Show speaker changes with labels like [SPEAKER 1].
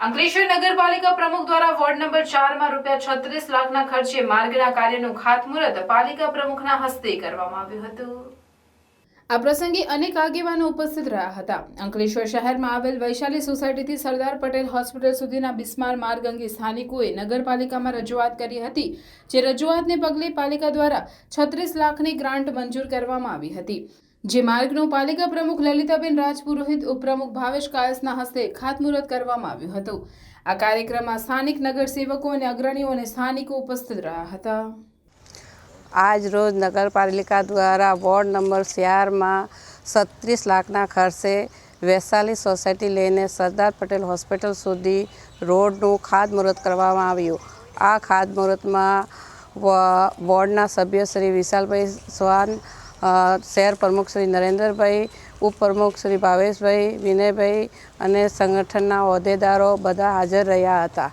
[SPEAKER 1] અંકલેશ્વર નગરપાલિકા પ્રમુખ દ્વારા વોર્ડ નંબર 4 માં ₹36 લાખના ખર્ચે માર્ગના કાર્યનું ખાતમુહૂર્ત પાલિકા પ્રમુખના હસ્તે કરવામાં આવ્યું હતું। આ પ્રસંગે અનેક આગેવાનો ઉપસ્થિત રહ્યા હતા। અંકલેશ્વર શહેરમાં આવેલ વૈશાલી સોસાયટીથી સરદાર પટેલ હોસ્પિટલ સુધીના બિસ્માર માર્ગ અંગે સ્થાનિકોએ નગરપાલિકામાં રજૂઆત કરી હતી, જે રજૂઆતને પગલે પાલિકા દ્વારા 36 લાખની ગ્રાન્ટ મંજૂર કરવામાં આવી હતી, જે માર્ગનું પાલિકા પ્રમુખ લલિતાબેન રાજપુરોહિત, ઉપપ્રમુખ ભાવેશ કાયસના હસ્તે ખાતમુહૂર્ત કરવામાં આવ્યું હતું। આ કાર્યક્રમમાં સ્થાનિક નગરસેવકો અને અગ્રણીઓ અને સ્થાનિકો ઉપસ્થિત રહ્યા હતા।
[SPEAKER 2] આજ રોજ નગરપાલિકા દ્વારા વોર્ડ નંબર 4 માં 36 લાખના ખર્ચે વૈશાલી સોસાયટી લઈને સરદાર પટેલ હોસ્પિટલ સુધી રોડનું ખાતમુહૂર્ત કરવામાં આવ્યું। આ ખાતમુહૂર્તમાં વોર્ડના સભ્ય શ્રી વિશાલભાઈ ચૌહાણ, શહેર પ્રમુખ શ્રી નરેન્દ્રભાઈ, ઉપપ્રમુખ શ્રી ભાવેશભાઈ, વિનયભાઈ અને સંગઠનના હોદ્દેદારો બધા હાજર રહ્યા હતા।